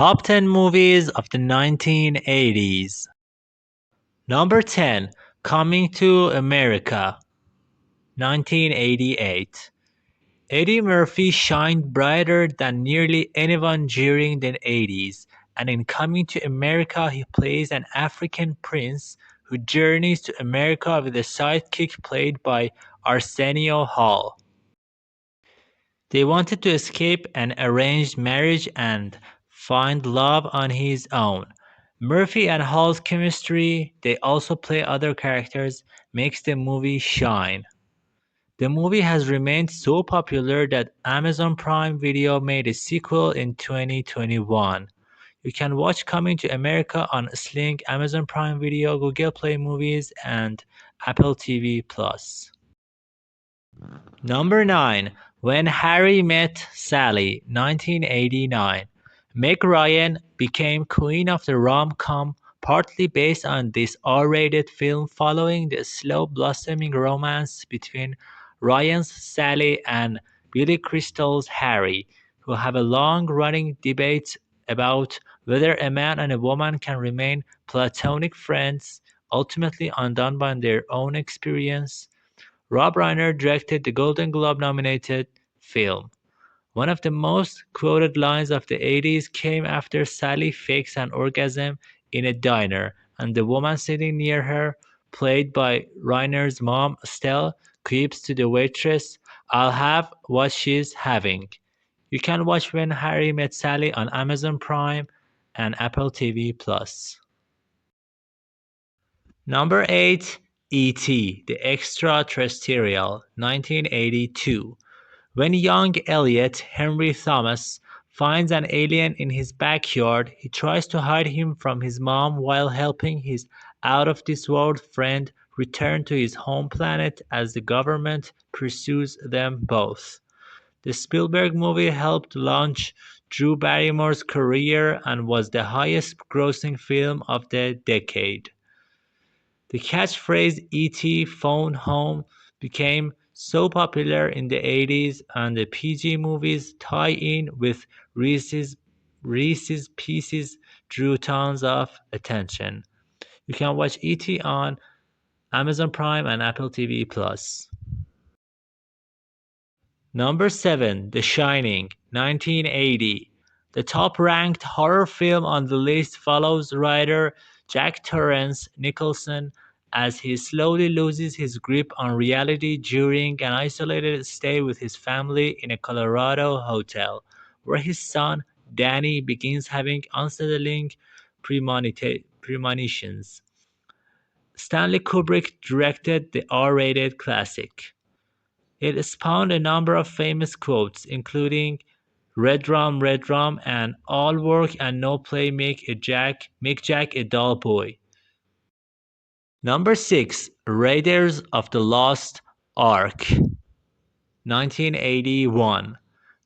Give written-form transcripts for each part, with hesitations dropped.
Top 10 movies of the 1980s. Number 10, Coming to America, 1988. Eddie Murphy shined brighter than nearly anyone during the 80s, and in Coming to America he plays an African prince who journeys to America with a sidekick played by Arsenio Hall. They wanted to escape an arranged marriage and find love on his own. Murphy and Hall's chemistry, they also play other characters, makes the movie shine. The movie has remained so popular that Amazon Prime Video made a sequel in 2021. You can watch Coming to America on Sling, Amazon Prime Video, Google Play Movies, and Apple TV Plus. Number 9, When Harry Met Sally, 1989. Meg Ryan became queen of the rom-com, partly based on this R-rated film following the slow blossoming romance between Ryan's Sally and Billy Crystal's Harry, who have a long-running debate about whether a man and a woman can remain platonic friends, ultimately undone by their own experience. Rob Reiner directed the Golden Globe-nominated film. One of the most quoted lines of the 80s came after Sally fakes an orgasm in a diner, and the woman sitting near her, played by Reiner's mom, Estelle, quips to the waitress, "I'll have what she's having." You can watch When Harry Met Sally on Amazon Prime and Apple TV Plus. Number 8, E.T. the Extraterrestrial, 1982. When young Elliot Henry Thomas finds an alien in his backyard, he tries to hide him from his mom while helping his out-of-this-world friend return to his home planet as the government pursues them both. The Spielberg movie helped launch Drew Barrymore's career and was the highest-grossing film of the decade. The catchphrase "E.T. Phone Home" became so popular in the 80s, and the PG movies tie-in with Reese's Pieces drew tons of attention. You can watch E.T. on Amazon Prime and Apple TV Plus. Number 7, The Shining, 1980. The top-ranked horror film on the list follows writer Jack Torrance Nicholson as he slowly loses his grip on reality during an isolated stay with his family in a Colorado hotel, where his son, Danny, begins having unsettling premonitions. Stanley Kubrick directed the R-rated classic. It spawned a number of famous quotes, including Red Rum," and "All work and no play make Jack a dull boy." Number 6, Raiders of the Lost Ark, 1981.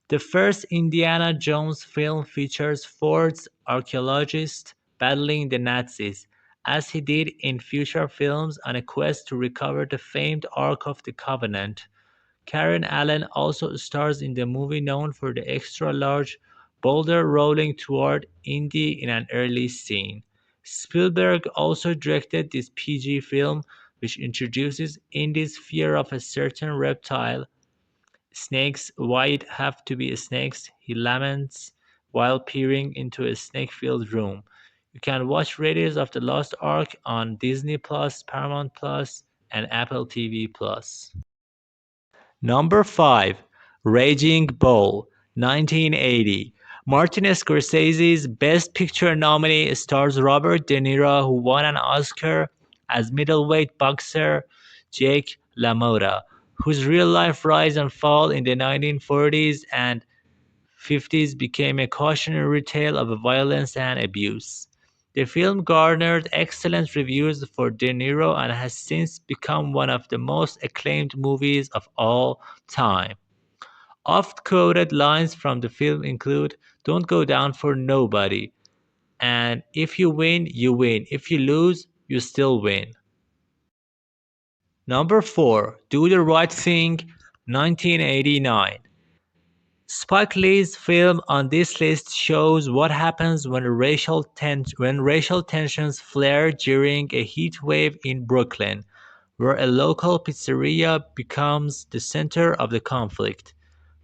The first Indiana Jones film features Ford's archaeologist battling the Nazis, as he did in future films, on a quest to recover the famed Ark of the Covenant. Karen Allen also stars in the movie, known for the extra-large boulder rolling toward Indy in an early scene. Spielberg also directed this PG film, which introduces Indy's fear of a certain reptile. "Snakes, why it have to be snakes?" he laments while peering into a snake-filled room. You can watch Raiders of the Lost Ark on Disney Plus, Paramount Plus, and Apple TV Plus. Number 5, Raging Bull, 1980. Martin Scorsese's Best Picture nominee stars Robert De Niro, who won an Oscar as middleweight boxer Jake LaMotta, whose real-life rise and fall in the 1940s and 50s became a cautionary tale of violence and abuse. The film garnered excellent reviews for De Niro and has since become one of the most acclaimed movies of all time. Oft-quoted lines from the film include "Don't go down for nobody" and "If you win, you win. If you lose, you still win." Number 4, Do the Right Thing, 1989. Spike Lee's film on this list shows what happens when racial tensions flare during a heat wave in Brooklyn, where a local pizzeria becomes the center of the conflict,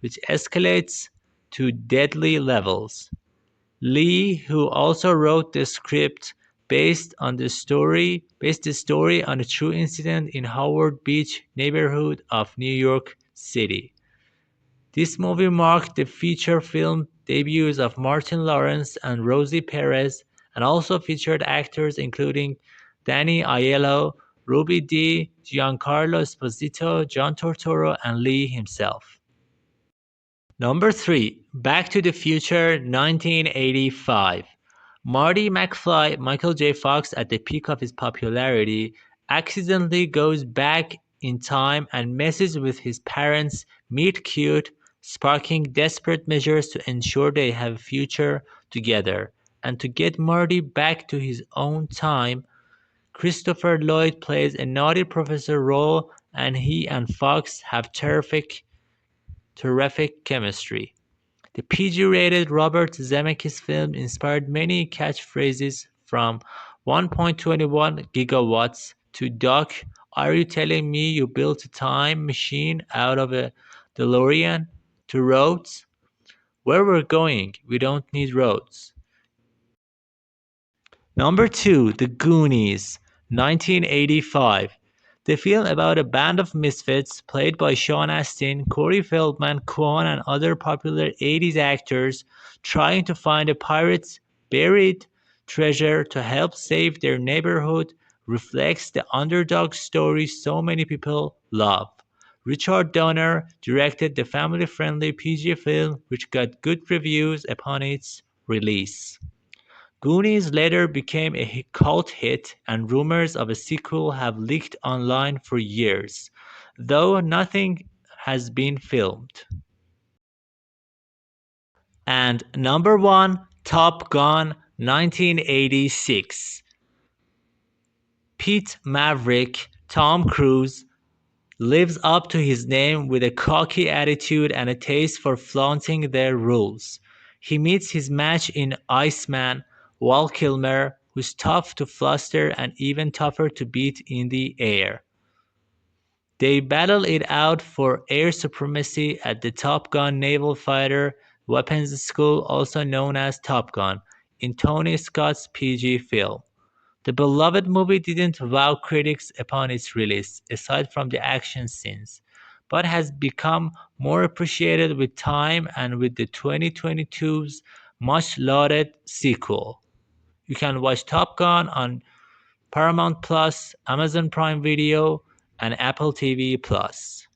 which escalates to deadly levels. Lee, who also wrote the script based the story on a true incident in Howard Beach neighborhood of New York City. This movie marked the feature film debuts of Martin Lawrence and Rosie Perez, and also featured actors including Danny Aiello, Ruby Dee, Giancarlo Esposito, John Turturro, and Lee himself. Number 3, Back to the Future 1985. Marty McFly, Michael J. Fox at the peak of his popularity, accidentally goes back in time and messes with his parents' meet cute, sparking desperate measures to ensure they have a future together. And to get Marty back to his own time, Christopher Lloyd plays a naughty professor role, and he and Fox have terrific chemistry. The PG-rated Robert Zemeckis film inspired many catchphrases from 1.21 gigawatts to Doc, are you telling me you built a time machine out of a DeLorean? To Roads, where we're going, we don't need roads. Number 2, The Goonies, 1985. The film about a band of misfits played by Sean Astin, Corey Feldman, Kwon, and other popular 80s actors trying to find a pirate's buried treasure to help save their neighborhood reflects the underdog story so many people love. Richard Donner directed the family-friendly PG film which got good reviews upon its release. Goonies later became a cult hit, and rumors of a sequel have leaked online for years, though nothing has been filmed. And number 1, Top Gun 1986. Pete Maverick, Tom Cruise, lives up to his name with a cocky attitude and a taste for flaunting their rules. He meets his match in Iceman, Val Kilmer, who's tough to fluster and even tougher to beat in the air. They battle it out for air supremacy at the Top Gun Naval Fighter Weapons School, also known as Top Gun, in Tony Scott's PG film. The beloved movie didn't wow critics upon its release, aside from the action scenes, but has become more appreciated with time and with the 2022's much lauded sequel. You can watch Top Gun on Paramount Plus, Amazon Prime Video, and Apple TV Plus.